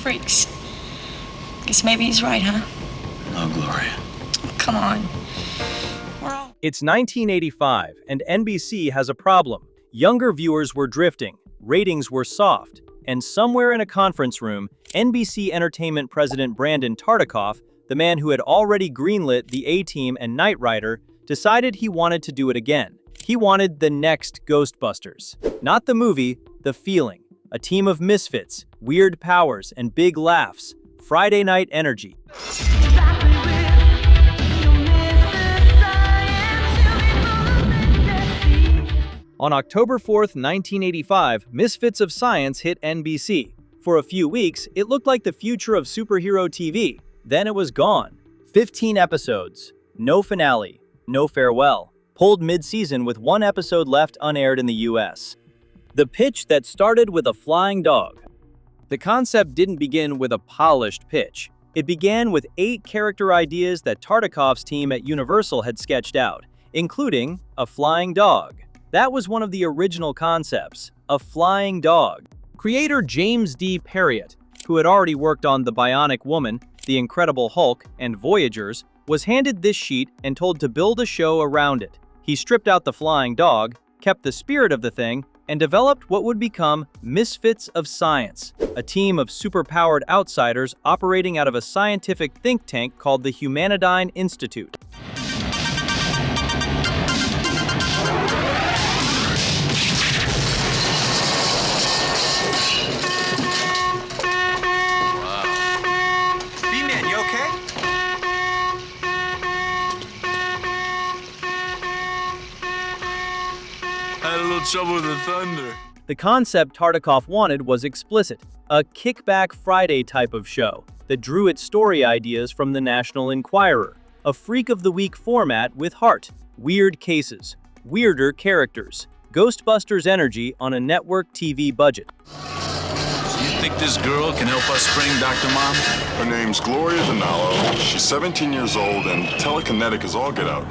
freaks. Guess maybe he's right, huh? Oh, Gloria. Come on. We're all... It's 1985, and NBC has a problem. Younger viewers were drifting, ratings were soft, and somewhere in a conference room, NBC Entertainment President Brandon Tartikoff, the man who had already greenlit The A-Team and Knight Rider, decided he wanted to do it again. He wanted the next Ghostbusters. Not the movie, the feeling. A team of misfits, weird powers, and big laughs. Friday night energy. On October 4th, 1985, Misfits of Science hit NBC. For a few weeks, it looked like the future of superhero TV. Then it was gone. 15 episodes. No finale. No farewell. Pulled mid-season with one episode left unaired in the US. The pitch that started with a flying dog. The concept didn't begin with a polished pitch. It began with 8 character ideas that Tartikoff's team at Universal had sketched out, including a flying dog. That was one of the original concepts, a flying dog. Creator James D. Perriott, who had already worked on The Bionic Woman, The Incredible Hulk, and Voyagers, was handed this sheet and told to build a show around it. He stripped out the flying dog, kept the spirit of the thing, and developed what would become Misfits of Science, a team of superpowered outsiders operating out of a scientific think tank called the Humanityne Institute. Trouble with the thunder. The concept Tartikoff wanted was explicit, a kickback Friday type of show that drew its story ideas from the National Enquirer, a freak of the week format with heart, weird cases, weirder characters, Ghostbusters energy on a network TV budget. You think this girl can help us spring Dr. Mom? Her name's Gloria Denalo. She's 17 years old and telekinetic as all get out.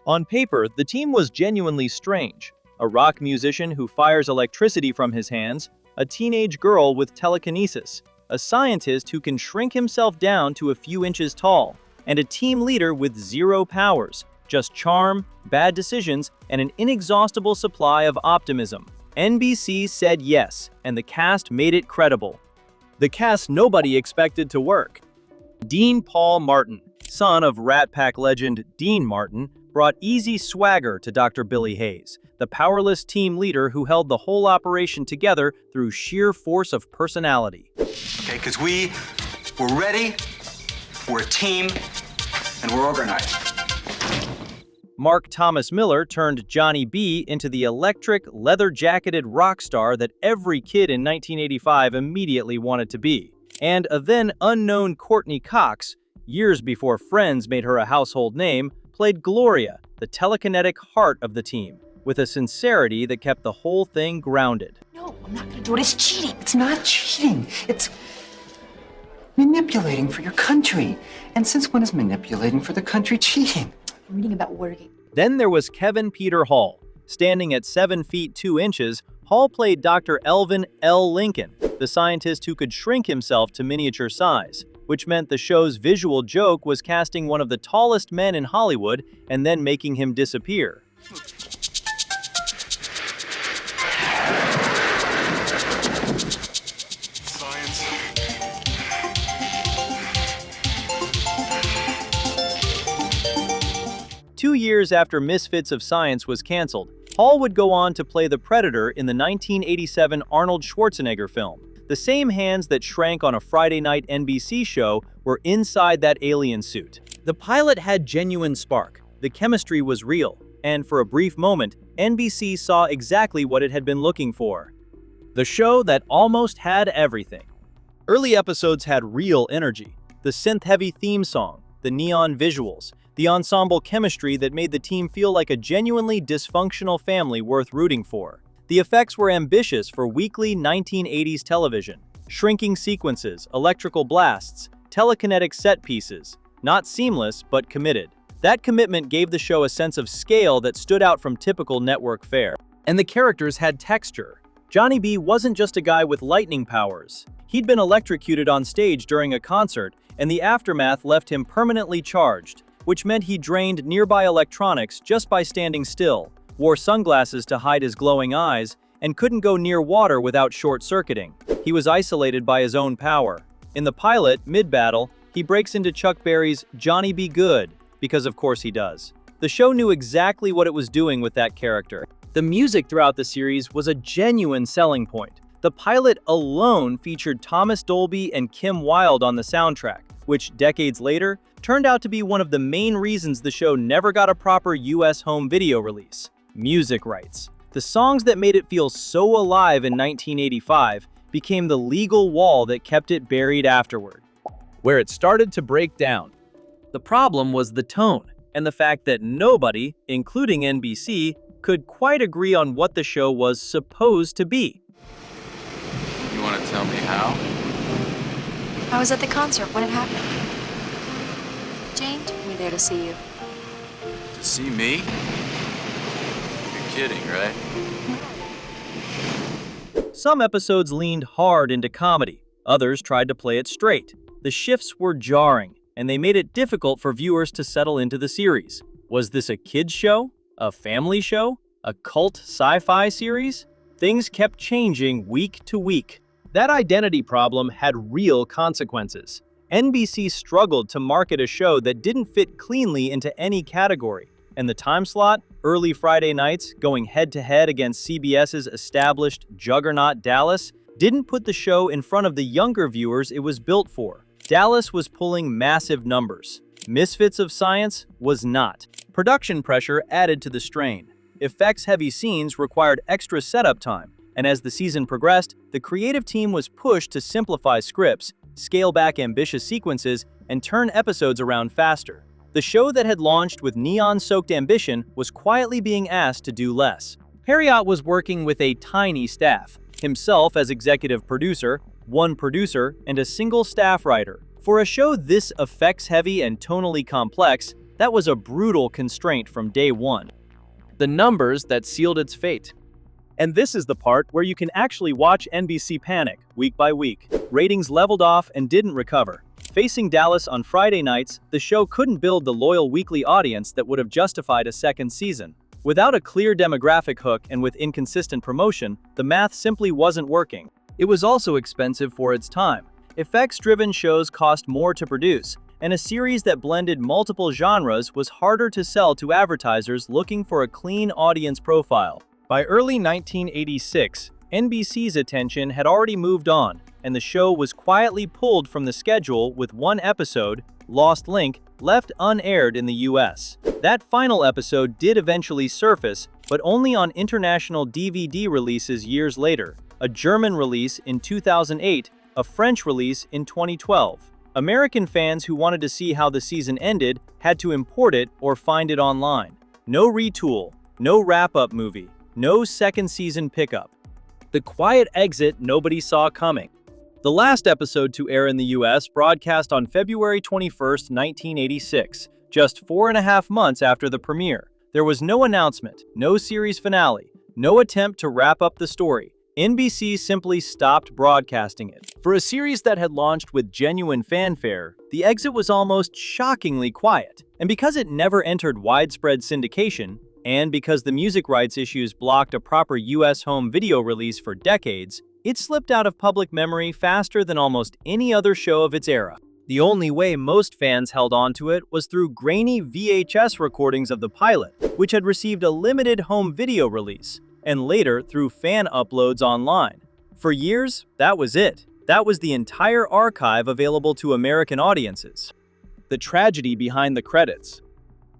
On paper, the team was genuinely strange. A rock musician who fires electricity from his hands, a teenage girl with telekinesis, a scientist who can shrink himself down to a few inches tall, and a team leader with zero powers, just charm, bad decisions, and an inexhaustible supply of optimism. NBC said yes, and the cast made it credible. The cast nobody expected to work. Dean Paul Martin, son of Rat Pack legend Dean Martin, brought easy swagger to Dr. Billy Hayes, the powerless team leader who held the whole operation together through sheer force of personality. Okay, because we're ready, we're a team, and we're organized. Mark Thomas Miller turned Johnny B into the electric, leather-jacketed rock star that every kid in 1985 immediately wanted to be. And a then unknown Courtney Cox, years before Friends made her a household name, played Gloria, the telekinetic heart of the team, with a sincerity that kept the whole thing grounded. No, I'm not gonna do it. It's cheating. It's not cheating. It's manipulating for your country. And since when is manipulating for the country cheating? I'm reading about Watergate. Then there was Kevin Peter Hall. Standing at 7 feet 2 inches, Hall played Dr. Elvin L. Lincoln, the scientist who could shrink himself to miniature size, which meant the show's visual joke was casting one of the tallest men in Hollywood and then making him disappear. Science. 2 years after Misfits of Science was canceled, Hall would go on to play the Predator in the 1987 Arnold Schwarzenegger film. The same hands that shrank on a Friday night NBC show were inside that alien suit. The pilot had genuine spark, the chemistry was real, and for a brief moment, NBC saw exactly what it had been looking for. The show that almost had everything. Early episodes had real energy, the synth-heavy theme song, the neon visuals, the ensemble chemistry that made the team feel like a genuinely dysfunctional family worth rooting for. The effects were ambitious for weekly 1980s television. Shrinking sequences, electrical blasts, telekinetic set pieces. Not seamless, but committed. That commitment gave the show a sense of scale that stood out from typical network fare. And the characters had texture. Johnny B wasn't just a guy with lightning powers. He'd been electrocuted on stage during a concert, and the aftermath left him permanently charged, which meant he drained nearby electronics just by standing still, wore sunglasses to hide his glowing eyes, and couldn't go near water without short-circuiting. He was isolated by his own power. In the pilot, mid-battle, he breaks into Chuck Berry's Johnny Be Good, because of course he does. The show knew exactly what it was doing with that character. The music throughout the series was a genuine selling point. The pilot alone featured Thomas Dolby and Kim Wilde on the soundtrack, which decades later turned out to be one of the main reasons the show never got a proper US home video release: music rights. The songs that made it feel so alive in 1985 became the legal wall that kept it buried afterward, where it started to break down. The problem was the tone, and the fact that nobody, including NBC, could quite agree on what the show was supposed to be. You want to tell me how? I was at the concert when it happened. Jane took me there to see you. To see me? You're kidding, right? Some episodes leaned hard into comedy. Others tried to play it straight. The shifts were jarring, and they made it difficult for viewers to settle into the series. Was this a kids' show? A family show? A cult sci-fi series? Things kept changing week to week. That identity problem had real consequences. NBC struggled to market a show that didn't fit cleanly into any category, and the time slot, early Friday nights, going head-to-head against CBS's established juggernaut Dallas, didn't put the show in front of the younger viewers it was built for. Dallas was pulling massive numbers. Misfits of Science was not. Production pressure added to the strain. Effects-heavy scenes required extra setup time, and as the season progressed, the creative team was pushed to simplify scripts, scale back ambitious sequences, and turn episodes around faster. The show that had launched with neon-soaked ambition was quietly being asked to do less. Harriott was working with a tiny staff, himself as executive producer, one producer, and a single staff writer. For a show this effects-heavy and tonally complex, that was a brutal constraint from day one. The numbers that sealed its fate. And this is the part where you can actually watch NBC panic week by week. Ratings leveled off and didn't recover. Facing Dallas on Friday nights, the show couldn't build the loyal weekly audience that would have justified a second season. Without a clear demographic hook and with inconsistent promotion, the math simply wasn't working. It was also expensive for its time. Effects-driven shows cost more to produce, and a series that blended multiple genres was harder to sell to advertisers looking for a clean audience profile. By early 1986, NBC's attention had already moved on, and the show was quietly pulled from the schedule with one episode, Lost Link, left unaired in the US. That final episode did eventually surface, but only on international DVD releases years later, a German release in 2008, a French release in 2012. American fans who wanted to see how the season ended had to import it or find it online. No retool, no wrap-up movie, no second season pickup. The quiet exit nobody saw coming. The last episode to air in the US broadcast on February 21, 1986, just 4.5 months after the premiere. There was no announcement, no series finale, no attempt to wrap up the story. NBC simply stopped broadcasting it. For a series that had launched with genuine fanfare, the exit was almost shockingly quiet. And because it never entered widespread syndication, and because the music rights issues blocked a proper US home video release for decades, it slipped out of public memory faster than almost any other show of its era. The only way most fans held on to it was through grainy VHS recordings of the pilot, which had received a limited home video release, and later through fan uploads online. For years, that was it. That was the entire archive available to American audiences. The tragedy behind the credits.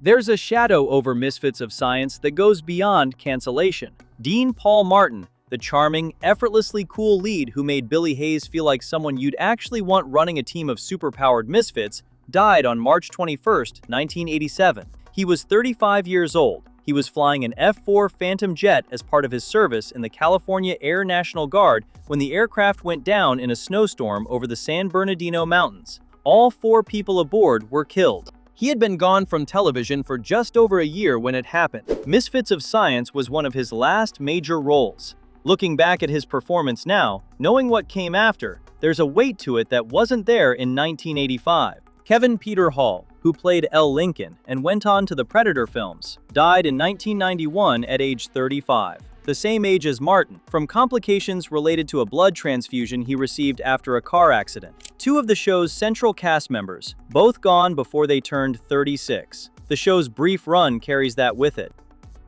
There's a shadow over Misfits of Science that goes beyond cancellation. Dean Paul Martin, the charming, effortlessly cool lead who made Billy Hayes feel like someone you'd actually want running a team of superpowered misfits, died on March 21, 1987. He was 35 years old. He was flying an F-4 Phantom jet as part of his service in the California Air National Guard when the aircraft went down in a snowstorm over the San Bernardino Mountains. All 4 people aboard were killed. He had been gone from television for just over a year when it happened. Misfits of Science was one of his last major roles. Looking back at his performance now, knowing what came after, there's a weight to it that wasn't there in 1985. Kevin Peter Hall, who played L. Lincoln and went on to the Predator films, died in 1991 at age 35, the same age as Martin, from complications related to a blood transfusion he received after a car accident. Two of the show's central cast members, both gone before they turned 36. The show's brief run carries that with it.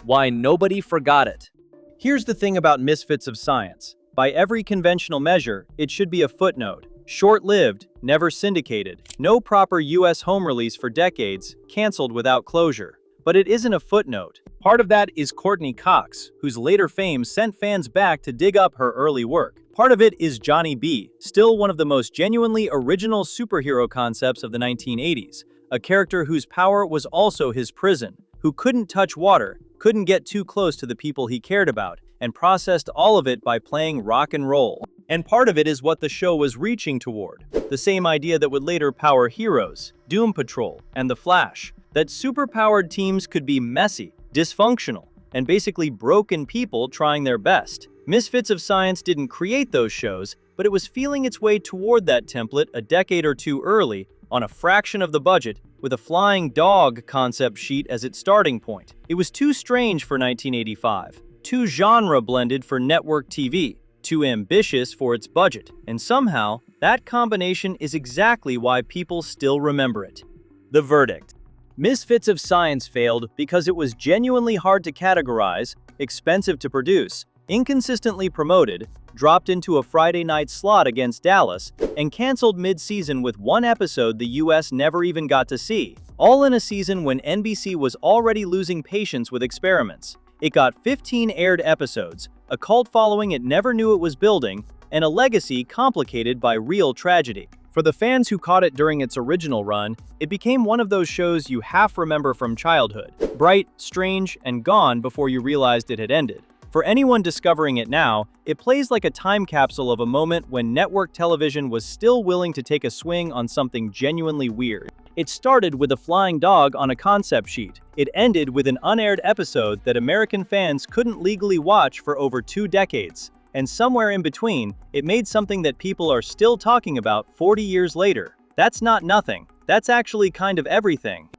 Why nobody forgot it. Here's the thing about Misfits of Science. By every conventional measure, it should be a footnote. Short-lived, never syndicated, no proper US home release for decades, canceled without closure. But it isn't a footnote. Part of that is Courtney Cox, whose later fame sent fans back to dig up her early work. Part of it is Johnny B, still one of the most genuinely original superhero concepts of the 1980s, a character whose power was also his prison, who couldn't touch water, couldn't get too close to the people he cared about, and processed all of it by playing rock and roll. And part of it is what the show was reaching toward. The same idea that would later power Heroes, Doom Patrol, and The Flash. That superpowered teams could be messy, dysfunctional, and basically broken people trying their best. Misfits of Science didn't create those shows, but it was feeling its way toward that template a decade or two early, on a fraction of the budget, with a flying dog concept sheet as its starting point. It was too strange for 1985, too genre-blended for network TV, too ambitious for its budget, and somehow, that combination is exactly why people still remember it. The verdict. Misfits of Science failed because it was genuinely hard to categorize, expensive to produce, inconsistently promoted, dropped into a Friday night slot against Dallas, and canceled mid-season with one episode the US never even got to see, all in a season when NBC was already losing patience with experiments. It got 15 aired episodes, a cult following it never knew it was building, and a legacy complicated by real tragedy. For the fans who caught it during its original run, it became one of those shows you half remember from childhood, bright, strange, and gone before you realized it had ended. For anyone discovering it now, it plays like a time capsule of a moment when network television was still willing to take a swing on something genuinely weird. It started with a flying dog on a concept sheet. It ended with an unaired episode that American fans couldn't legally watch for over 2 decades. And somewhere in between, it made something that people are still talking about 40 years later. That's not nothing. That's actually kind of everything.